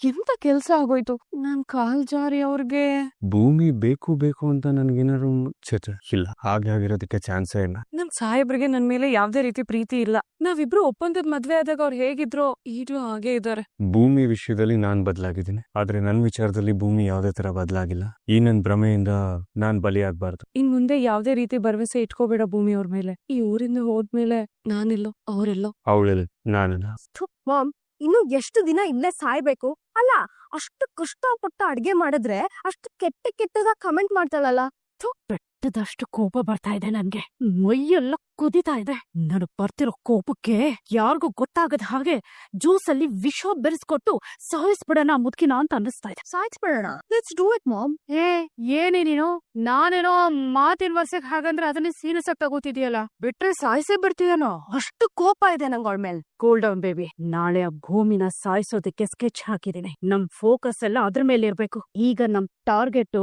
ಎಂತ ಕೆಲ್ಸ ಆಗೋಯ್ತು. ನಾನ್ ಕಾಲ್ ಜಾರಿ ಅವ್ರಿಗೆ ಭೂಮಿ ಬೇಕು ಬೇಕು ಅಂತ ನನ್ಗೇನಾದ್ರು ಇಲ್ಲ, ಹಾಗೆ ಆಗಿರೋದಕ್ಕೆ ಚಾನ್ಸೇ ಇಲ್ಲ. ನಮ್ ಸಾಹೇಬ್ರಿಗೆ ನನ್ ಮೇಲೆ ಯಾವ್ದೇ ರೀತಿ ಪ್ರೀತಿ ಇಲ್ಲ. ನಾವಿಬ್ರು ಒಪ್ಪಂದದ ಮದ್ವೆ ಆದಾಗ ಅವ್ರು ಹೇಗಿದ್ರು ಈಗ್ಲೂ ಹಾಗೆ ಇದಾರೆ. ಭೂಮಿ ವಿಷಯದಲ್ಲಿ ನಾನ್ ಬದಲಾಗಿದ್ದೀನಿ, ಆದ್ರೆ ನನ್ ವಿಚಾರದಲ್ಲಿ ಭೂಮಿ ಯಾವ್ದೇ ತರ ಬದಲಾಗಿಲ್ಲ. ಈ ನನ್ ಭ್ರಮೆಯಿಂದ ನಾನ್ ಬಲಿಯಾಗಬಾರ್ದು. ಇನ್ ಮುಂದೆ ಯಾವ್ದೇ ರೀತಿ ಭರವಸೆ ಇಟ್ಕೋಬೇಡ ಭೂಮಿ ಅವ್ರ ಮೇಲೆ. ಈ ಊರಿಂದ ಹೋದ್ಮೇಲೆ ನಾನೆಲ್ಲೋ ಅವರೆಲ್ಲೋ. ಅವಳೆಲ್ಲ ನಾನಲ್ಲ. ಮಾಮ್, ಇನ್ನು ಎಷ್ಟು ದಿನ ಇಲ್ಲೇ ಸಾಯ್ಬೇಕು? ಅಲ್ಲ, ಅಷ್ಟು ಕಷ್ಟಪಟ್ಟು ಅಡ್ಗೆ ಮಾಡಿದ್ರೆ ಅಷ್ಟು ಕೆಟ್ಟದಾಗ ಕಮೆಂಟ್ ಮಾಡ್ತಾಳಲ್ಲ. ಬೆಟ್ಟದಷ್ಟು ಕೋಪ ಬರ್ತಾ ಇದೆ ನನ್ಗೆ. ಮೈಯೆಲ್ಲ ಕುದಿತಾ ಇದೆ. ನನಗ್ ಬರ್ತಿರೋ ಕೋಪಕ್ಕೆ ಯಾರಿಗೂ ಗೊತ್ತಾಗದ ಹಾಗೆ ಜ್ಯೂಸ್ ಅಲ್ಲಿ ವಿಷ ಬೆರೆಸ್ಕೊಟ್ಟು ಸಾಯಿಸ್ಬಿಡೋಣ ಮುದ್ಕಿನ ಅಂತ ಅನ್ನಿಸ್ತಾ ಇದೆ. ಸಾಯ್ಸ್ಬಿಡೋಣ. Let's do it mom. ಏನೇ ನೀನು, ನಾನೇನೋ ಮಾತಿನ ವರ್ಷಕ್ ಹಾಗಂದ್ರೆ ಅದನ್ನೇ ಸೀರಿಯಸ್ ಆಗಿ ತಗೋತಿದ್ಯಲ್ಲ. ಬಿಟ್ರೆ ಸಾಯಿಸೇ ಬಿಡ್ತೀಯನೋ? ಅಷ್ಟು ಕೋಪ ಇದೆ ನಂಗೆ ಅವಳ ಮೇಲೆ. Cool down baby. ನಾಳೆ ಆ ಭೂಮಿನ ಸಾಯಿಸೋದಕ್ಕೆ ಸ್ಕೆಚ್ ಹಾಕಿದೀನಿ. ನಮ್ ಫೋಕಸ್ ಎಲ್ಲ ಅದ್ರ ಮೇಲೆ ಇರ್ಬೇಕು. ಈಗ ನಮ್ ಟಾರ್ಗೆಟ್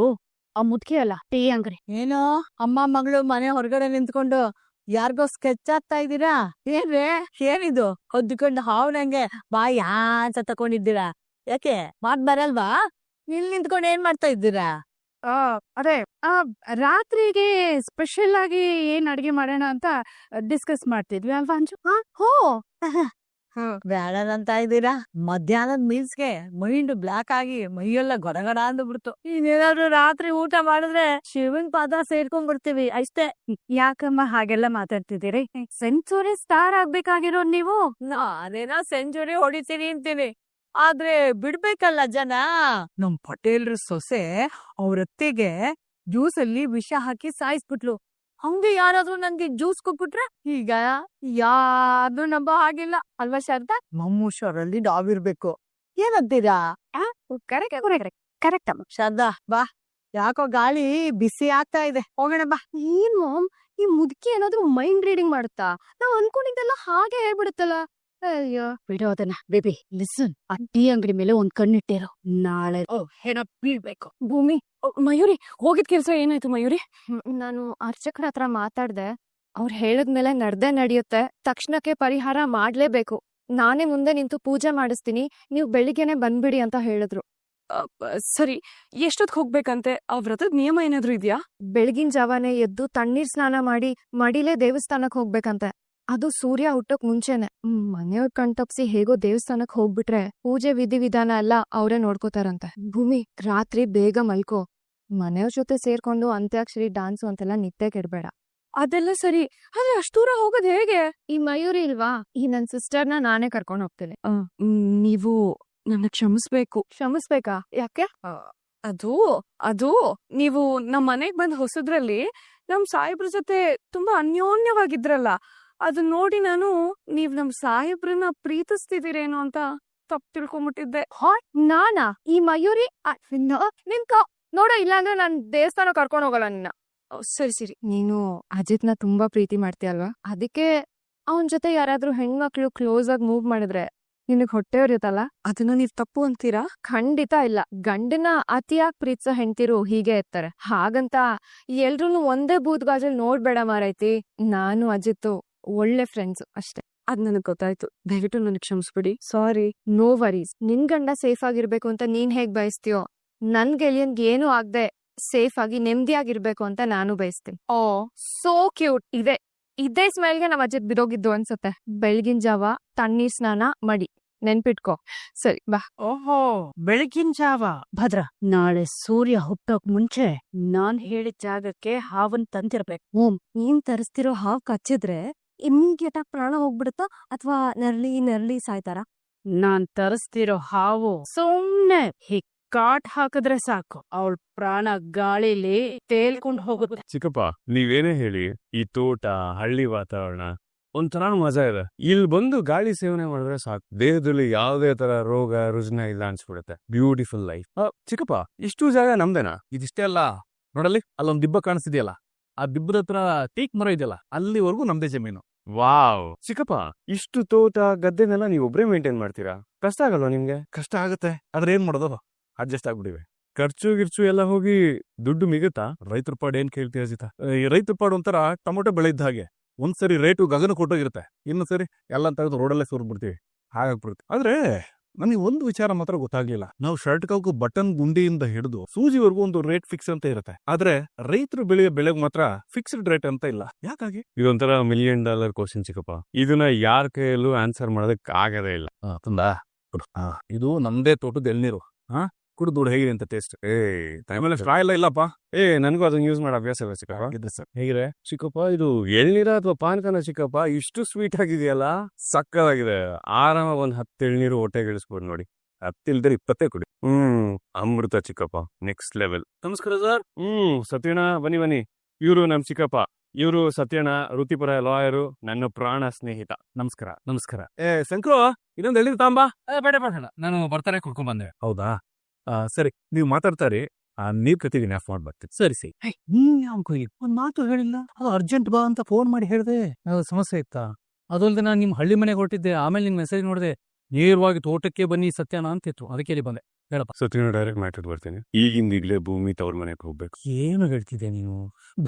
ಆ ಮುದ್ಕಿ ಅಲ್ಲ, ಟೀ ಅಂಗಡಿ. ಏನೋ ಅಮ್ಮ ಮಗಳು ಮನೆ ಹೊರಗಡೆ ನಿಂತ್ಕೊಂಡು ಯಾರಿಗೋ ಸ್ಕೆಚ್ ಆಗ್ತಾ ಇದ್ದೀರಾ? ಏನ್ರೇ, ಏನಿದು ಹೊದ್ದುಕೊಂಡು ಹಾವ್ನಂಗೆ ಬಾಯಿ ಅಂತ ತಕೊಂಡಿದ್ದೀರಾ? ಯಾಕೆ ಮಾತ್ ಬರಲ್ವಾ? ಇಲ್ಲಿ ನಿಂತ್ಕೊಂಡು ಏನ್ ಮಾಡ್ತಾ ಇದ್ದೀರಾ? ಅದೇ ರಾತ್ರಿಗೆ ಸ್ಪೆಷಲ್ ಆಗಿ ಏನ್ ಅಡ್ಗೆ ಮಾಡೋಣ ಅಂತ ಡಿಸ್ಕಸ್ ಮಾಡ್ತಿದ್ವಿ ಅಲ್ವಾ ಅಂಜು? ಹೋ ಬೇಡದಂತ ಇದ್ದೀರಾ? ಮಧ್ಯಾಹ್ನದ ಮೀಲ್ಸ್ಗೆ ಮೈಂಡ್ ಬ್ಲಾಕ್ ಆಗಿ ಮೈಯೆಲ್ಲ ಗೊರಗಡ ಅಂದ್ಬಿಡ್ತು. ಇನ್ನೇನಾದ್ರು ರಾತ್ರಿ ಊಟ ಮಾಡಿದ್ರೆ ಶಿವನ್ ಪಾದ ಸೇರ್ಕೊಂಡ್ಬಿಡ್ತೀವಿ ಅಷ್ಟೇ. ಯಾಕಮ್ಮ ಹಾಗೆಲ್ಲ ಮಾತಾಡ್ತಿದ್ದೀರಿ? ಸೆಂಚುರಿ ಸ್ಟಾರ್ ಆಗ್ಬೇಕಾಗಿರೋ ನೀವು. ನಾನೇನೋ ಸೆಂಚುರಿ ಹೊಡಿತೀನಿ ಅಂತೀನಿ, ಆದ್ರೆ ಬಿಡ್ಬೇಕಲ್ಲ ಜನ. ನಮ್ ಪಟೇಲ್ರ ಸೊಸೆ ಅವ್ರತ್ತೆಗೆ ಜ್ಯೂಸ್ ಅಲ್ಲಿ ವಿಷ ಹಾಕಿ ಸಾಯಿಸ್ಬಿಟ್ಲು. ಹಂಗೆ ಯಾರಾದ್ರೂ ನನ್ಗೆ ಜ್ಯೂಸ್ ಕೊಟ್ಬಿಟ್ರೆ ಈಗ ಯಾರು ನಂಬೋ ಹಾಗಿಲ್ಲ ಅಲ್ವಾ ಶಾರದಾ? ನಮ್ಮೂಷರಲ್ಲಿ ನಾವಿರ್ಬೇಕು. ಏನಂತೀರಾ? ಕರೆಕ್ಟ್ ಅಮ್ಮ. ಶಾರದಾ ಬಾ, ಯಾಕೋ ಗಾಳಿ ಬಿಸಿ ಆಗ್ತಾ ಇದೆ, ಹೋಗೋಣ ಬಾ. ಏನ್ ಮಾಮ್, ಈ ಮುದುಕಿ ಏನಾದ್ರೂ ಮೈಂಡ್ ರೀಡಿಂಗ್ ಮಾಡುತ್ತಾ? ನಾವ್ ಅನ್ಕೊಂಡಿದ್ದೆಲ್ಲ ಹಾಗೆ ಹೇಳ್ಬಿಡುತ್ತಲ್ಲ. ಅಯ್ಯೋ ಬಿಡೋದನ್ನ. ಬೇಬಿ ಲಿಸನ್, ಆ ಟೀ ಅಂಗಡಿ ಮೇಲೆ ಒಂದ್ ಕಣ್ಣಿಟ್ಟಿರೋ. ನಾಳೆ ಏನೋ ಬೀಳ್ಬೇಕು. ಭೂಮಿ, ಮಯೂರಿ ಹೋಗಿದ್ ಕೆಲ್ಸ ಏನಾಯ್ತು ಮಯೂರಿ? ನಾನು ಅರ್ಚಕರ ಹತ್ರ ಮಾತಾಡ್ದೆ. ಅವ್ರು ಹೇಳದ್ಮೇಲೆ ನಡ್ದೇ ನಡೆಯುತ್ತೆ. ತಕ್ಷಣಕ್ಕೆ ಪರಿಹಾರ ಮಾಡ್ಲೇಬೇಕು. ನಾನೇ ಮುಂದೆ ನಿಂತು ಪೂಜೆ ಮಾಡಿಸ್ತೀನಿ, ನೀವು ಬೆಳಿಗ್ಗೆನೆ ಬಂದ್ಬಿಡಿ ಅಂತ ಹೇಳಿದ್ರು. ಸರಿ, ಎಷ್ಟೊತ್ ಹೋಗ್ಬೇಕಂತೆ? ಆ ವ್ರತದ ನಿಯಮ ಏನಾದ್ರು ಇದ್ಯಾ? ಬೆಳಗಿನ ಜಾವಾನೆ ಎದ್ದು ತಣ್ಣೀರ್ ಸ್ನಾನ ಮಾಡಿ ಮಡಿಲೇ ದೇವಸ್ಥಾನಕ್ ಹೋಗ್ಬೇಕಂತೆ. ಅದು ಸೂರ್ಯ ಹುಟ್ಟೋಕ್ ಮುಂಚೆನೆ. ಮನೆಯವ್ರ ಕಣ್ತಪ್ಸಿ ಹೇಗೋ ದೇವಸ್ಥಾನಕ್ ಹೋಗ್ಬಿಟ್ರೆ ಪೂಜೆ ವಿಧಿವಿಧಾನ ಎಲ್ಲ ಅವ್ರೇ ನೋಡ್ಕೋತಾರಂತೆ. ಭೂಮಿ, ರಾತ್ರಿ ಬೇಗ ಮಲ್ಕೋ. ಮನೆಯವ್ರ ಜೊತೆ ಸೇರ್ಕೊಂಡು ಅಂತ್ಯಾಕ್ಷರಿ ಡಾನ್ಸು ಅಂತೆಲ್ಲ ನಿದ್ದೆ ಕೆಡ್ಬೇಡ. ಅದೆಲ್ಲ ಸರಿ, ಆದ್ರೆ ಅಷ್ಟು ದೂರ ಹೋಗೋದ್ ಹೇಗೆ? ಈ ಮಯೂರಿ ಇಲ್ವಾ, ಈ ನನ್ ಸಿಸ್ಟರ್ನ ನಾನೇ ಕರ್ಕೊಂಡ್ ಹೋಗ್ತೀನಿ. ನೀವು ನನ್ನ ಕ್ಷಮಿಸ್ಬೇಕು. ಕ್ಷಮಿಸ್ಬೇಕಾ? ಯಾಕೆ? ಅದು ನೀವು ನಮ್ ಮನೆಗ್ ಬಂದ್ ಹೊಸದ್ರಲ್ಲಿ ನಮ್ ಸಾಹೇಬ್ರ ಜೊತೆ ತುಂಬಾ ಅನ್ಯೋನ್ಯವಾಗಿದ್ರಲ್ಲ, ಅದನ್ನ ನೋಡಿ ನಾನು ನೀವ್ ನಮ್ ಸಾಹೇಬ್ರನ್ನ ಪ್ರೀತಿಸ್ತಿದ್ದೀರೇನೋ ಅಂತ ತಪ್ಪು ತಿಳ್ಕೊಂಬಿಟ್ಟಿದ್ದೆ. ನಾನಾ? ಈ ಮಯೂರಿ ನಿನ್ಕ ನೋಡ, ಇಲ್ಲಾಂದ್ರೆ ನಾನ್ ದೇವಸ್ಥಾನ ಕರ್ಕೊಂಡ್ ಹೋಗಲ್ಲ ನಿನ್ನ. ಸರಿ, ನೀನು ಅಜಿತ್ನ ತುಂಬಾ ಪ್ರೀತಿ ಮಾಡ್ತೀಯಲ್ವಾ? ಅದಕ್ಕೆ ಅವನ್ ಜೊತೆ ಯಾರಾದ್ರೂ ಹೆಣ್ಮಕ್ಳು ಕ್ಲೋಸ್ ಆಗಿ ಮೂವ್ ಮಾಡಿದ್ರೆ ನಿನಗ್ ಹೊಟ್ಟೆ ಉರಿಯುತ್ತಲ್ಲ. ಅದನ್ನ ನೀವ್ ತಪ್ಪು ಅಂತೀರಾ? ಖಂಡಿತ ಇಲ್ಲ. ಗಂಡನ ಅತಿಯಾಗಿ ಪ್ರೀತಿಸೋ ಹೆಂಡ್ತಿರು ಹೀಗೆ ಇರ್ತಾರೆ. ಹಾಗಂತ ಎಲ್ರೂನು ಒಂದೇ ಬೂದ್ಗಾಜಲ್ಲಿ ನೋಡ್ಬೇಡ ಮಾರೈತಿ. ನಾನು ಅಜಿತ್ತು ಒಳ್ಳೆ ಫ್ರೆಂಡ್ಸ್ ಅಷ್ಟೇ. ಅದ್ ನನಗ್ ಗೊತ್ತಾಯ್ತು, ದಯವಿಟ್ಟು ನನಗ್ ಕ್ಷಮಿಸ್ಬಿಡಿ. ಸಾರಿ. No worries. ನಿನ್ ಗಂಡ ಸೇಫ್ ಆಗಿರ್ಬೇಕು ಅಂತ ನೀನ್ ಹೇಗ್ ಬಯಸ್ತೀಯೋ, ನನ್ ಗೆಳೆಯನ್ಗೆ ಏನು ಆಗ್ದೆ ಸೇಫ್ ಆಗಿ ನೆಮ್ಮದಿಯಾಗಿರ್ಬೇಕು ಅಂತ ನಾನು ಬಯಸ್ತೀನಿ. Oh so cute. ಇದೇ ಸ್ಮೈಲ್ಗೆ ನಾವ್ ಅಜಿತ್ ಬಿಡೋಗಿದ್ದು ಅನ್ಸುತ್ತೆ. ಬೆಳಗಿನ ಜಾವ ತಣ್ಣೀರ್ ಸ್ನಾನ ಮಡಿ, ನೆನ್ಪಿಟ್ಕೋ. ಸರಿ ಬಾ. ಓಹೋ, ಬೆಳಗಿನ ಜಾವ. ಭದ್ರ, ನಾಳೆ ಸೂರ್ಯ ಹುಟ್ಟೋಕ್ ಮುಂಚೆ ನಾನ್ ಹೇಳಿದ ಜಾಗಕ್ಕೆ ಹಾವನ್ ತಂದಿರ್ಬೇಕು. ನೀನ್ ತರಿಸ್ತಿರೋ ಹಾವ್ ಕಚ್ಚಿದ್ರೆ ಇಮ್ಮಿಡಿಯೇಟ್ ಆಗಿ ಪ್ರಾಣ ಹೋಗ್ಬಿಡುತ್ತಾ ಅಥವಾ ನರ್ಲಿ ಸಾಯ್ತಾರ? ನಾನ್ ತರಿಸ್ತಿರೋ ಹಾವು ಸುಮ್ನೆ ಕಾಟ್ ಹಾಕಿದ್ರೆ ಸಾಕು, ಅವಳ ಪ್ರಾಣ ಗಾಳಿಲಿ ತೇಲ್ಕೊಂಡ್ ಹೋಗುತ್ತೆ. ಚಿಕ್ಕಪ್ಪ, ನೀವೇನೇ ಹೇಳಿ, ಈ ತೋಟ, ಹಳ್ಳಿ ವಾತಾವರಣ ಒಂಥರ ಮಜಾ ಇದೆ. ಇಲ್ಲಿ ಬಂದು ಗಾಳಿ ಸೇವನೆ ಮಾಡಿದ್ರೆ ಸಾಕು, ದೇಹದಲ್ಲಿ ಯಾವುದೇ ತರ ರೋಗ ರುಜಿನ ಇಲ್ಲ ಅನ್ಸ್ಬಿಡುತ್ತೆ. Beautiful life. ಚಿಕ್ಕಪ್ಪ, ಇಷ್ಟು ಜಾಗ ನಮ್ದೇನಾ? ಇದಿಷ್ಟೇ ಅಲ್ಲ, ನೋಡಲ್ಲಿ ಅಲ್ಲೊಂದ್ ದಿಬ್ಬ ಕಾಣಿಸ್ತಿದೆಯಲ್ಲ, ಆ ದಿಬ್ಬದ ಹತ್ರ ಟೀಕ್ ಮರ ಇದೆಯಲ್ಲ, ಅಲ್ಲಿವರೆಗೂ ನಮ್ದೇ ಜಮೀನು. ವಾವ್ ಚಿಕ್ಕಪ್ಪ, ಇಷ್ಟು ತೋಟ ಗದ್ದೆನೆಲ್ಲ ನೀವು ಒಬ್ರೇ ಮೇಂಟೈನ್ ಮಾಡ್ತೀರಾ? ಕಷ್ಟ ಆಗಲ್ವಾ ನಿಮ್ಗೆ? ಕಷ್ಟ ಆಗುತ್ತೆ, ಆದ್ರೆ ಏನ್ ಮಾಡೋದು, ಅಡ್ಜಸ್ಟ್ ಆಗ್ಬಿಟ್ಟಿವೆ. ಖರ್ಚು ಗಿರ್ಚು ಎಲ್ಲ ಹೋಗಿ ದುಡ್ಡು ಮಿಗುತ್ತಾ? ರೈತರ ಪಾಡು ಏನ್ ಕೇಳ್ತೀಯ ಅಜಿತ? ಈ ರೈತರ ಪಾಡು ಒಂಥರ ಟೊಮೊಟೊ ಬೆಳೆ ಇದ್ದ ಹಾಗೆ. ಒಂದ್ಸರಿ ರೇಟು ಗಗನ ಕೊಟ್ಟೋಗಿರುತ್ತೆ, ಇನ್ನೊಂದ್ಸರಿ ಎಲ್ಲ ತೆಗೆದು ರೋಡಲ್ಲೇ ಸೋರ್ಬಿಡ್ತೀವಿ, ಹಾಗಾಗ್ಬಿಡುತ್ತೆ. ಆದ್ರೆ ನನಗೆ ಒಂದು ವಿಚಾರ ಮಾತ್ರ ಗೊತ್ತಾಗ್ಲಿಲ್ಲ. ನಾವು ಶರ್ಟ್ ಕಾಕು ಬಟನ್ ಗುಂಡಿಯಿಂದ ಹಿಡಿದು ಸೂಜಿವರೆಗೂ ಒಂದು ರೇಟ್ ಫಿಕ್ಸ್ ಅಂತ ಇರುತ್ತೆ. ಆದ್ರೆ ರೈತರು ಬೆಳೆಯೋ ಬೆಳೆಗೆ ಮಾತ್ರ ಫಿಕ್ಸ್ಡ್ ರೇಟ್ ಅಂತ ಇಲ್ಲ. ಯಾಕಾಗಿ? ಇದೊಂಥರ $1 million ಕ್ವಶನ್ ಚಿಕ್ಕಪ್ಪ. ಇದನ್ನ ಯಾರ ಕೈಯಲ್ಲೂ ಆನ್ಸರ್ ಮಾಡೋದಕ್ಕೆ ಆಗದೇ ಇಲ್ಲ. ತಂದಾ ಇದು ನಮ್ದೇ ತೋಟದ ಎಳ್ನೀರು. ಕುಡಿದು ನೋಡು ಹೇಗಿದೆ ಅಂತ ಟೇಸ್ಟ್. ಆಮೇಲೆ ಸ್ಟ್ರಾ ಎಲ್ಲ ಇಲ್ಲಪ್ಪ. ನನ್ಗೂ ಅದನ್ನ ಯೂಸ್ ಮಾಡೋ ಅಭ್ಯಾಸ ಇಲ್ಲ ಚಿಕ್ಕಪ್ಪ. ಸರ್ ಹೇಗಿದೆ ಚಿಕ್ಕಪ್ಪ? ಇದು ಎಳ್ನೀರ ಅಥವಾ ಪಾನಕನ ಚಿಕ್ಕಪ್ಪ? ಇಷ್ಟು ಸ್ವೀಟ್ ಆಗಿದೆಯಲ್ಲ, ಸಕ್ಕದಾಗಿದೆ. ಆರಾಮ ಒಂದ್ 10 ಎಳ್ನೀರು ಹೊಟ್ಟೆಗೆ ಇಳಿಸ್ಬೋದು ನೋಡಿ. 10 ಇಲ್ದ್ರೆ 20 ಕುಡಿ. ಅಮೃತ ಚಿಕ್ಕಪ್ಪ, ನೆಕ್ಸ್ಟ್ ಲೆವೆಲ್. ನಮಸ್ಕಾರ ಸರ್. ಸತ್ಯಣ್ಣ ಬನ್ನಿ. ಇವರು ನಮ್ ಚಿಕ್ಕಪ್ಪ. ಇವರು ಸತ್ಯಣ್ಣ, ವೃತ್ತಿಪರ ಲಾಯರು, ನನ್ನ ಪ್ರಾಣ ಸ್ನೇಹಿತ. ನಮಸ್ಕಾರ. ಶಂಕ್ರು, ಇನ್ನೊಂದು ಎಳ್ನೀರು ತಾಂಬಾ. ಬೇಡ ನಾನು ಬರ್ತಾರೆ ಕುಡ್ಕೊಂಡ್ ಬಂದೆ. ಹೌದಾ? ಸರಿ, ನೀವು ಮಾತಾಡ್ತಾರೆ. ನೀರ್ ಕತ್ತಿದೀನಿ, ಆಫ್ ಮಾಡಿ ಬರ್ತೀನಿ. ಸರಿ. ಒಂದ್ ಮಾತು ಹೇಳಿಲ್ಲ. ಅದು ಅರ್ಜೆಂಟ್ ಬಾ ಅಂತ ಫೋನ್ ಮಾಡಿ ಹೇಳಿದೆ. ಸಮಸ್ಯೆ ಇತ್ತಾ? ಅದಲ್ದೆ ನಾನು ನಿಮ್ ಹಳ್ಳಿ ಮನೆಗೆ ಹೊರಟಿದ್ದೆ. ಆಮೇಲೆ ನಿಮ್ ಮೆಸೇಜ್ ನೋಡಿದೆ, ನೇರವಾಗಿ ತೋಟಕ್ಕೆ ಬನ್ನಿ ಸತ್ಯನ ಅಂತಿತ್ತು. ಅದಕ್ಕೆ ಇಲ್ಲಿ ಬಂದೆ. ಹೇಳಪ್ಪ. ಸತ್ಯಣ್ಣ, ಡೈರೆಕ್ಟ್ ಮ್ಯಾಟರ್ ಬರ್ತೀನಿ. ಈಗಿಂದೀಗ್ಲೇ ಭೂಮಿ ತವ್ರ ಮನೆಗೆ ಹೋಗ್ಬೇಕು. ಏನು ಹೇಳ್ತಿದ್ದೆ ನೀನು?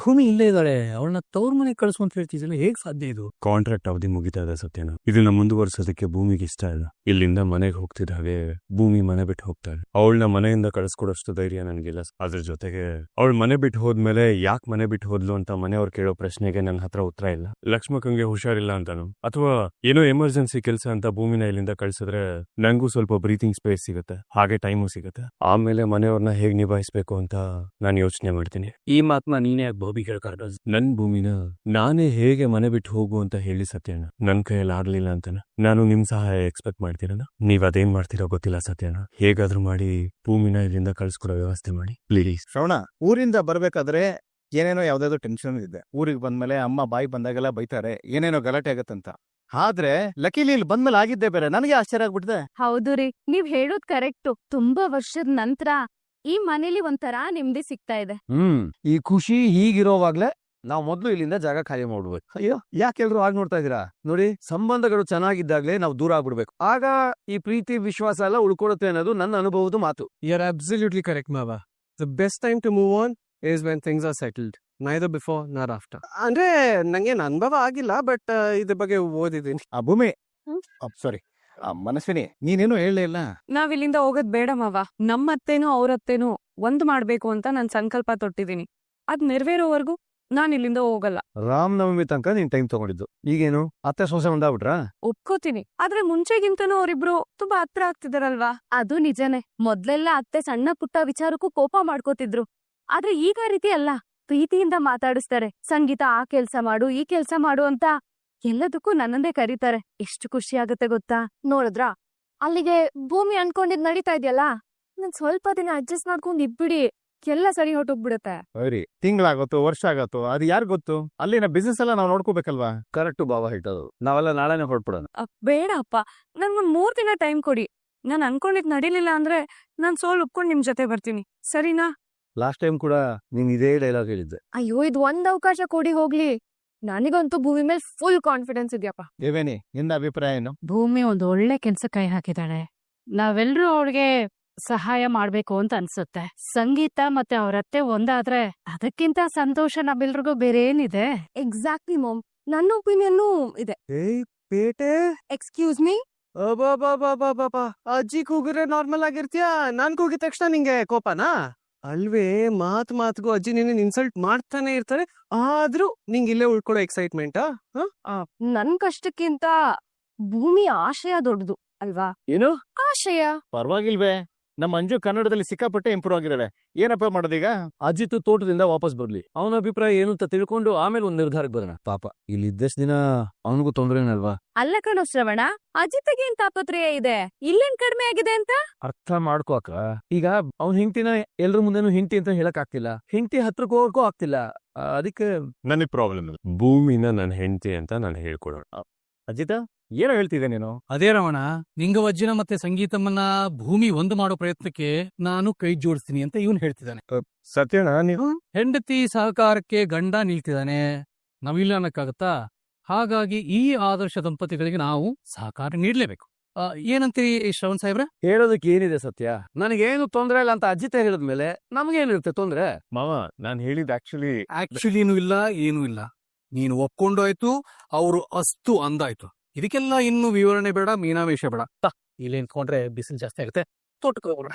ಭೂಮಿ ಇಲ್ಲೇ ಇದ್ದಾಳೆ, ಅವಳನ್ನ ತವ್ರ ಮನೆಗೆ ಕಳಿಸು ಅಂತ ಹೇಳ್ತಿದ್ದಿಲ್ಲ. ಹೇಗ್ ಸಾಧ್ಯ ಇದು? ಕಾಂಟ್ರಾಕ್ಟ್ ಅವಧಿ ಮುಗಿತಾ ಇದೆ ಸತ್ಯಣ್ಣ. ಇದನ್ನ ಮುಂದುವರ್ಸೋದಕ್ಕೆ ಭೂಮಿಗೆ ಇಷ್ಟ ಇಲ್ಲ. ಇಲ್ಲಿಂದ ಮನೆಗೆ ಹೋಗ್ತಿದ್ದ ಹಾಗೆ ಭೂಮಿ ಮನೆ ಬಿಟ್ಟು ಹೋಗ್ತಾಳೆ. ಅವಳನ್ನ ಮನೆಯಿಂದ ಕಳಿಸ್ಕೊಡೋಷ್ಟು ಧೈರ್ಯ ನನಗಿಲ್ಲ. ಅದ್ರ ಜೊತೆಗೆ ಅವಳ ಮನೆ ಬಿಟ್ಟು ಹೋದ್ಮೇಲೆ ಯಾಕೆ ಮನೆ ಬಿಟ್ಟು ಹೋದ್ಲು ಅಂತ ಮನೆಯವ್ರು ಕೇಳೋ ಪ್ರಶ್ನೆಗೆ ನನ್ನ ಹತ್ರ ಉತ್ತರ ಇಲ್ಲ. ಲಕ್ಷ್ಮಕ್ಕಂಗೆ ಹುಷಾರಿಲ್ಲ ಅಂತಾನು ಅಥವಾ ಏನೋ ಎಮರ್ಜೆನ್ಸಿ ಕೆಲಸ ಅಂತ ಭೂಮಿನ ಇಲ್ಲಿಂದ ಕಳ್ಸಿದ್ರೆ ನಂಗೂ ಸ್ವಲ್ಪ ಬ್ರೀತಿಂಗ್ ಸ್ಪೇಸ್ ಸಿಗುತ್ತೆ, ಹಾಗೆ ಟೈಮು ಸಿಗುತ್ತೆ. ಆಮೇಲೆ ಮನೆಯವ್ರನ್ನ ಹೇಗ್ ನಿಭಾಯಿಸ್ಬೇಕು ಅಂತ ನಾನು ಯೋಚನೆ ಮಾಡ್ತೀನಿ. ಈ ಮಾತನ್ನ ನೀನೇ ಬೋಬಿ ಕೇಳ್ಕಾರ್ದು. ನನ್ ಭೂಮಿನ ನಾನೇ ಹೇಗೆ ಮನೆ ಬಿಟ್ಟು ಹೋಗು ಅಂತ ಹೇಳಿ ಸತ್ಯಣ್ಣ. ನನ್ ಕೈಯಲ್ಲಿ ಆಗ್ಲಿಲ್ಲ ಅಂತಾನ ನಾನು ನಿಮ್ ಸಹಾಯ ಎಕ್ಸ್ಪೆಕ್ಟ್ ಮಾಡ್ತೀರಣ್ಣ. ನೀವ್ ಅದೇನ್ ಮಾಡ್ತೀರೋ ಗೊತ್ತಿಲ್ಲ ಸತ್ಯಣ್ಣ. ಹೇಗಾದ್ರೂ ಮಾಡಿ ಭೂಮಿನ ಇಲ್ಲಿಂದ ಕಳ್ಸ್ಕೊಡೋ ವ್ಯವಸ್ಥೆ ಮಾಡಿ ಪ್ಲೀಸ್. ಶ್ರವಣ, ಊರಿಂದ ಬರ್ಬೇಕಾದ್ರೆ ಏನೇನೋ ಯಾವ್ದಾದ್ರು ಟೆನ್ಷನ್ ಇದೆ. ಊರಿಗೆ ಬಂದ್ಮೇಲೆ ಅಮ್ಮ ಬಾಯಿ ಬಂದಾಗೆಲ್ಲ ಬೈತಾರೆ, ಏನೇನೋ ಗಲಾಟೆ ಆಗತ್ತಂತ. ಆದ್ರೆ ಲಕಿಲಿ ಇಲ್ಲಿ ಬಂದ್ಮೇಲೆ ಆಗಿದ್ದೆ ಬೇರೆ. ನನಗೆ ಆಶ್ಚರ್ಯ ಆಗ್ಬಿಟ್ಟಿದೆ. ಹೌದು ರೀ, ನೀವ್ ಹೇಳೋದ್ ಕರೆಕ್ಟು. ತುಂಬಾ ವರ್ಷದ ನಂತರ ಈ ಮನೇಲಿ ಒಂಥರ ನೆಮ್ಮದಿ ಸಿಗ್ತಾ ಇದೆ. ಈ ಖುಷಿ ಹೀಗಿರೋವಾಗ್ಲೇ ನಾವ್ ಮೊದ್ಲು ಇಲ್ಲಿಂದ ಜಾಗ ಖಾಲಿ ಮಾಡ್ಬೇಕು. ಅಯ್ಯೋ, ಯಾಕೆಲ್ರು ಆಗ್ ನೋಡ್ತಾ ಇದೀರಾ? ನೋಡಿ, ಸಂಬಂಧಗಳು ಚೆನ್ನಾಗಿದ್ದಾಗ್ಲೇ ನಾವು ದೂರ ಆಗ್ಬಿಡ್ಬೇಕು. ಆಗ ಈ ಪ್ರೀತಿ ವಿಶ್ವಾಸ ಎಲ್ಲ ಉಳ್ಕೊಳುತ್ತೆ ಅನ್ನೋದು ನನ್ನ ಅನುಭವದ ಮಾತು. You're absolutely correct, Mava. The best time to move on is when things are settled. Neither before nor after. ಅಂದ್ರೆ ನಂಗೇನ್ ಅನುಭವ ಆಗಿಲ್ಲ, ಬಟ್ ಇದ್ರ ಬಗ್ಗೆ ಓದಿದ್ದೀನಿ. ಆ ಭೂಮಿ, ಸಾರಿ ಮನಸ್ವಿನಿ, ನೀನೇನು ಹೇಳಲೇ ಇಲ್ಲ. ನಾವ್ ಇಲ್ಲಿಂದ ಹೋಗೋದ್ ಬೇಡ ಮಾವ. ನಮ್ಮತ್ತೇನು ಅವ್ರತ್ತೇನು ಒಂದ್ ಮಾಡ್ಬೇಕು ಅಂತ ನಾನ್ ಸಂಕಲ್ಪ ತೊಟ್ಟಿದೀನಿ. ಅದ್ ನೆರವೇರೋವರೆಗೂ ನಾನ್ ಇಲ್ಲಿಂದ ಹೋಗಲ್ಲ. ರಾಮನವಮಿ ತನಕ ನೀನ್ ಟೈಮ್ ತಗೊಂಡಿದ್ದು, ಈಗೇನು ಅತ್ತೆ ಸೊಸೆ ಒಂದಾಗ್ಬಿಟ್ರಾ? ಒಪ್ಕೋತೀನಿ, ಆದ್ರೆ ಮುಂಚೆಗಿಂತನೂ ಅವ್ರಿಬ್ರು ತುಂಬಾ ಹತ್ರ ಆಗ್ತಿದಾರಲ್ವಾ? ಅದು ನಿಜನೇ. ಮೊದ್ಲೆಲ್ಲ ಅತ್ತೆ ಸಣ್ಣ ಪುಟ್ಟ ವಿಚಾರಕ್ಕೂ ಕೋಪ ಮಾಡ್ಕೋತಿದ್ರು. ಆದ್ರೆ ಈಗ ಆ ರೀತಿ ಅಲ್ಲ, ಪ್ರೀತಿಯಿಂದ ಮಾತಾಡಿಸ್ತಾರೆ. ಸಂಗೀತ ಆ ಕೆಲ್ಸ ಮಾಡು, ಈ ಕೆಲ್ಸ ಮಾಡು ಅಂತ ಎಲ್ಲದಕ್ಕೂ ನನ್ನನ್ನೇ ಕರೀತಾರೆ. ಎಷ್ಟು ಖುಷಿ ಆಗತ್ತೆ ಗೊತ್ತಾ? ನೋಡಿದ್ರಾ, ಅಲ್ಲಿಗೆ ಭೂಮಿ ಅನ್ಕೊಂಡಿದ್ ನಡೀತಾ ಇದೆಯಲ್ಲ. ನನ್ ಸ್ವಲ್ಪ ದಿನ ಅಡ್ಜಸ್ಟ್ ಮಾಡ್ಕೊಂಡ್ ಇಬ್ಬಿಡಿ, ಎಲ್ಲ ಸರಿ ಹೊಟ್ಟೋಗ್ಬಿಡತ್ತೆ. ಸರಿ, ತಿಂಗಳಾಗತ್ತೋ ವರ್ಷ ಆಗತ್ತೋ ಅದು ಯಾರು ಗೊತ್ತು. ಅಲ್ಲಿನ ಬಿಸ್ನೆಸ್ ಎಲ್ಲ ನಾವು ನೋಡ್ಕೋಬೇಕಲ್ವಾ? ಕರೆಕ್ಟು ಬಾಬಾ ಹೇಳ್ತದು. ನಾವೆಲ್ಲ ನಾಳೆನೆ ಹೊರಟ್ಬಿಡೋಣ. ಬೇಡ ಅಪ್ಪ, ನನ್ಗೊಂದ್ 3 ದಿನ ಟೈಮ್ ಕೊಡಿ. ನಾನ್ ಅನ್ಕೊಂಡಿದ್ ನಡೀಲಿಲ್ಲ ಅಂದ್ರೆ ನಾನ್ ಸೋಲ್ ಒಪ್ಕೊಂಡ್ ನಿಮ್ ಜೊತೆ ಬರ್ತೀನಿ, ಸರಿನಾ? ಲಾಸ್ಟ್ ಟೈಮ್ ಕೂಡ ನೀನ್ ಇದೇ ಡೈಲಾಗ್ ಹೇಳಿದ್ದೆ. ಅಯ್ಯೋ, ಇದ್ ಒಂದ್ ಅವಕಾಶ ಕೊಡಿ ಹೋಗ್ಲಿ. ನನಗಂತೂ ಭೂಮಿ ಮೇಲೆ ಫುಲ್ ಕಾನ್ಫಿಡೆನ್ಸ್ ಇದೆಯಪ್ಪ. ದೇವೇನಿ, ನಿನ್ನ ಅಭಿಪ್ರಾಯ ಏನು? ಭೂಮಿ ಒಂದು ಒಳ್ಳೆ ಕೆಲ್ಸ ಕೈ ಹಾಕಿದಾಳೆ. ನಾವೆಲ್ಲರೂ ಅವಳಿಗೆ ಸಹಾಯ ಮಾಡ್ಬೇಕು ಅಂತ ಅನ್ಸುತ್ತೆ. ಸಂಗೀತ ಮತ್ತೆ ಅವರತ್ತೆ ಒಂದಾದ್ರೆ ಅದಕ್ಕಿಂತ ಸಂತೋಷ ನಮ್ಮೆಲ್ರಿಗೂ ಬೇರೆ ಏನಿದೆ? ಎಕ್ಸಾಕ್ಟ್ಲಿ ಮಾಮ್, ನನ್ನ ಒಪಿನಿಯನ್ ಇದೆ. ಪೇಟೆ, ಎಕ್ಸ್ಕ್ಯೂಸ್ ಮೀ. ಅಜ್ಜಿ ಕೂಗಿದ್ರೆ ನಾರ್ಮಲ್ ಆಗಿರ್ತೀಯಾ? ನಾನ್ ಕೂಗಿದ ತಕ್ಷಣ ನಿಂಗೆ ಕೋಪನಾ? ಅಲ್ವೇ, ಮಾತ್ಗೂ ಅಜ್ಜಿ ನಿನ್ನ ಇನ್ಸಲ್ಟ್ ಮಾಡ್ತಾನೆ ಇರ್ತಾರೆ, ಆದ್ರೂ ನಿಂಗೆ ಇಲ್ಲೇ ಉಳ್ಕೊಳ್ಳೋ ಎಕ್ಸೈಟ್ಮೆಂಟಾ? ನನ್ ಕಷ್ಟಕ್ಕಿಂತ ಭೂಮಿ ಆಶಯ ದೊಡ್ಡದು ಅಲ್ವಾ? ಏನು ಆಶಯ? ಪರವಾಗಿಲ್ವೇ, ನಮ್ಮ ಮಂಜು ಕನ್ನಡದಲ್ಲಿ ಸಿಕ್ಕಾಪಟ್ಟೆ ಇಂಪ್ರೂವ್ ಆಗಿದ್ದಾಳೆ. ಏನಪ್ಪ ಮಾಡೋದೀಗ? ಅಜಿತ್ ತೋಟದಿಂದ ವಾಪಸ್ ಬರ್ಲಿ, ಅವನ ಅಭಿಪ್ರಾಯ ಏನು ಅಂತ ತಿಳ್ಕೊಂಡು ಆಮೇಲೆ ಒಂದ್ ನಿರ್ಧಾರಕ್ಕೆ ಬರೋಣ. ಪಾಪ ಇಲ್ಲಿ ಇದ್ದಷ್ಟು ದಿನ ಅವನಿಗೂ ತೊಂದ್ರೆನಲ್ವಾ? ಅಲ್ಲ ಕಣೋ ಶ್ರವಣ, ಅಜಿತ್ಗೆ ಏನ್ ತಾಪತ್ರಯ ಇದೆ? ಇಲ್ಲೇನ್ ಕಡಿಮೆ ಆಗಿದೆ ಅಂತ ಅರ್ಥ ಮಾಡ್ಕೋ ಅಕ್ಕ. ಈಗ ಅವ್ನ ಹೆಂಡತಿನ ಎಲ್ರ ಮುಂದೆನೂ ಹೆಂಡತಿ ಅಂತ ಹೇಳಕ್ ಆಗ್ತಿಲ್ಲ, ಹೆಂಡತಿ ಹತ್ರಕ್ಕೆ ಹೋಗಕ್ಕೂ ಆಗ್ತಿಲ್ಲ. ಅದಕ್ಕೆ ನನಗ್ ಪ್ರಾಬ್ಲಮ್ ಇಲ್ಲ. ಭೂಮಿನ ನನ್ನ ಹೆಂಡತಿ ಅಂತ ನಾನು ಹೇಳ್ಕೊಡೋಣ. ಅಜಿತ, ಏನೋ ಹೇಳ್ತಿದ್ದೆ ನೀನು? ಅದೇ ರಮಣ, ನಿಂಗವಜ್ಜಿನ ಮತ್ತೆ ಸಂಗೀತಮ್ಮನ್ನ ಭೂಮಿ ಒಂದು ಮಾಡೋ ಪ್ರಯತ್ನಕ್ಕೆ ನಾನು ಕೈ ಜೋಡಿಸ್ತೀನಿ ಅಂತ ಇವನ್ ಹೇಳ್ತಿದ್ದಾನೆ. ಸತ್ಯಣ್ಣ, ನೀವು ಹೆಂಡತಿ ಸಹಕಾರಕ್ಕೆ ಗಂಡ ನಿಲ್ತಿದ್ದಾನೆ, ನಾವಿಲ್ಲ ಅನ್ನಕ್ಕಾಗತ್ತಾ? ಹಾಗಾಗಿ ಈ ಆದರ್ಶ ದಂಪತಿಗಳಿಗೆ ನಾವು ಸಹಕಾರ ನೀಡಲೇಬೇಕು. ಏನಂತೀರಿ ಶ್ರವಣ್ ಸಾಹೇಬ್ರೆ? ಹೇಳೋದಕ್ಕೆ ಏನಿದೆ ಸತ್ಯ? ನನಗೇನು ತೊಂದ್ರೆ ಇಲ್ಲ ಅಂತ ಅಜಿತ ಹೇಳಿದ್ಮೇಲೆ ನಮಗೇನಿರುತ್ತೆ ತೊಂದ್ರೆ? ಮಾವ, ನಾನ್ ಹೇಳಿದ್ ಆಕ್ಚುಲಿ ಏನೂ ಇಲ್ಲ. ನೀನು ಒಪ್ಕೊಂಡಾಯ್ತು, ಅವರು ಅಸ್ತು ಅಂದಾಯ್ತು. ಇದಕ್ಕೆಲ್ಲ ಇನ್ನು ವಿವರಣೆ ಬೇಡ, ಮೀನಾವೇಶ ಬೇಡ. ಇಲ್ಲಿ ನಿಂತ್ಕೊಂಡ್ರೆ ಬಿಸಿಲು ಜಾಸ್ತಿ ಆಗುತ್ತೆ ತೋಟಕ್ಕೆ ಹೋಗೋಣ.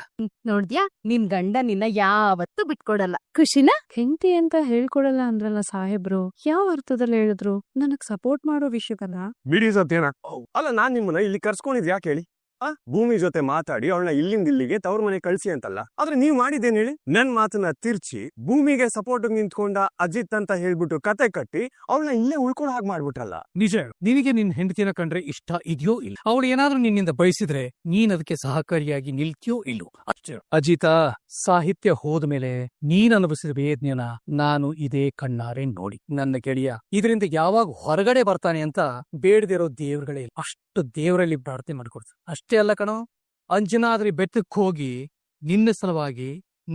ನೋಡ್ದ್ಯಾ ನಿನ್ ಗಂಡ ನಿನ್ನ ಯಾವತ್ತೂ ಬಿಟ್ಕೊಡಲ್ಲ. ಖುಷಿನಾ? ಹೆಂಡತಿ ಅಂತ ಹೇಳ್ಕೊಡಲ್ಲ ಅಂದ್ರಲ್ಲ ಸಾಹೇಬ್ರು, ಯಾವ ಅರ್ಥದಲ್ಲಿ ಹೇಳಿದ್ರು? ನನಗ್ ಸಪೋರ್ಟ್ ಮಾಡೋ ವಿಷಯಕ್ಕಲ್ಲ. ಬಿಡಿ ಸತ್ಯನ. ಅಲ್ಲ, ನಾನ್ ನಿಮ್ಮನ್ನ ಇಲ್ಲಿ ಕರ್ಸ್ಕೊಂಡಿದ್ ಯಾಕೆ ಹೇಳಿ? ಭೂಮಿ ಜೊತೆ ಮಾತಾಡಿ ಅವಳನ್ನ ಇಲ್ಲಿಂದ ಇಲ್ಲಿಗೆ ತವ್ರ ಮನೆ ಕಳ್ಸಿ ಅಂತಲ್ಲ. ಆದ್ರೆ ನೀವ್ ಮಾಡಿದ್ದೇನ್ ಹೇಳಿ? ನನ್ ಮಾತನ್ನ ತಿರ್ಚಿ ಭೂಮಿಗೆ ಸಪೋರ್ಟ್ ನಿಂತ್ಕೊಂಡ ಅಜಿತ್ ಅಂತ ಹೇಳ್ಬಿಟ್ಟು ಕತೆ ಕಟ್ಟಿ ಅವಳನ್ನ ಇಲ್ಲೇ ಉಳ್ಕೊಳ್ಳೋ ಹಾಗೆ ಮಾಡ್ಬಿಟ್ರಲ್ಲ. ನಿಜ ಹೇಳು, ನಿನಗೆ ನಿನ್ ಹೆಂಡತಿನ ಕಂಡ್ರೆ ಇಷ್ಟ ಇದೆಯೋ ಇಲ್ಲ? ಅವಳು ಏನಾದ್ರೂ ನಿನ್ನಿಂದ ಬಯಸಿದ್ರೆ ನೀನ್ ಅದಕ್ಕೆ ಸಹಕಾರಿಯಾಗಿ ನಿಲ್ತೀಯೋ ಇಲ್ಲೋ ಅಷ್ಟೇ. ಅಜಿತ, ಸಾಹಿತ್ಯ ಹೋದ್ಮೇಲೆ ನೀನ್ ಅನುಭವಿಸಿದ ವೇದನೆನ ನಾನು ಇದೇ ಕಣ್ಣಾರೆ ನೋಡಿ. ನನ್ನ ಗೆಳೆಯ ಇದರಿಂದ ಯಾವಾಗ ಹೊರಗಡೆ ಬರ್ತಾನೆ ಅಂತ ಬೇಡದಿರೋ ದೇವ್ರುಗಳೇ ಇಲ್ಲ. ಅಷ್ಟು ದೇವರಲ್ಲಿ ಪ್ರಾರ್ಥನೆ ಮಾಡ್ಕೊಡ್ತಾರೆ. ಅಷ್ಟೇ ಅಲ್ಲ ಕಣೋ, ಅಂಜನಾದ್ರಿ ಬೆಟ್ಟಕ್ಕೆ ಹೋಗಿ ನಿನ್ನ ಸಲುವಾಗಿ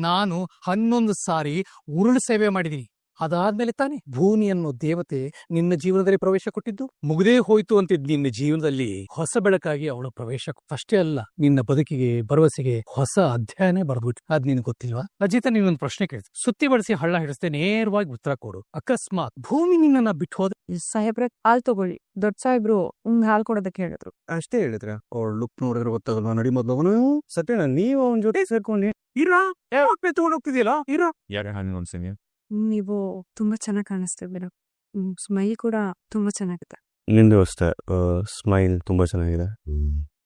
ನಾನು 11 ಸಾರಿ ಉರುಳು ಸೇವೆ ಮಾಡಿದೀನಿ. ಅದಾದ್ಮೇಲೆ ತಾನೆ ಭೂಮಿ ಅನ್ನೋ ದೇವತೆ ನಿನ್ನ ಜೀವನದಲ್ಲಿ ಪ್ರವೇಶ ಕೊಟ್ಟಿದ್ದು. ಮುಗ್ದೇ ಹೋಯ್ತು ಅಂತಿದ್ ನಿನ್ನ ಜೀವನದಲ್ಲಿ ಹೊಸ ಬೆಳಕಾಗಿ ಅವಳು ಪ್ರವೇಶ ಅಷ್ಟೇ ಅಲ್ಲ, ನಿನ್ನ ಬದುಕಿಗೆ ಭರವಸೆಗೆ ಹೊಸ ಅಧ್ಯಾಯನೇ ಬರ್ಬಿಟ್ಟು. ಅದ್ ನಿನ್ ಗೊತ್ತಿಲ್ವಾ? ಅಜಿತ, ನೀನೊಂದು ಪ್ರಶ್ನೆ ಕೇಳಿದ್ರು, ಸುತ್ತಿ ಬಳಸಿ ಹಳ್ಳ ಹಿಡಿಸ್ದೆ ನೇರವಾಗಿ ಉತ್ತರ ಕೊಡು. ಅಕಸ್ಮಾತ್ ಭೂಮಿ ನಿನ್ನ ಬಿಟ್ಟು ಹೋದ್ರೆ? ಸಾಹೇಬ್ರೆ, ಹಾಲ್ ತಗೊಳ್ಳಿ. ದೊಡ್ಡ ಸಾಹೇಬ್ರು ಹಾಲ್ ಕೊಡೋದಕ್ಕೆ ಹೇಳಿದ್ರು. ಅಷ್ಟೇ ಹೇಳಿದ್ರ? ಅವ್ಳ ಲುಕ್ ನೋಡಿದ್ರೆ ಗೊತ್ತಾಗಲ್ವಾ? ನಡಿ ಮೊದ್ಲು ಸತ್ಯನ, ನೀವು ಅವನ ಜೊತೆ ಸೇರ್ಕೊಂಡಿ ಇರಾ ತಗೊಂಡ್ ಹೋಗ್ತಿದ್ಯಲ್ಲ, ಇರಾ. ಯಾರ ಹಾನಿ ಅನ್ಸೀನಿ? ನೀವು ತುಂಬಾ ಚೆನ್ನಾಗಿ ಕಾಣಿಸ್ತೀವಿ ಮೇಡಮ್. ಸ್ಮೈಲ್ ಕೂಡ ತುಂಬಾ ಚೆನ್ನಾಗಿದೆ. ನಿಂದು ಅಷ್ಟೇ, ಸ್ಮೈಲ್ ತುಂಬಾ ಚೆನ್ನಾಗಿದೆ.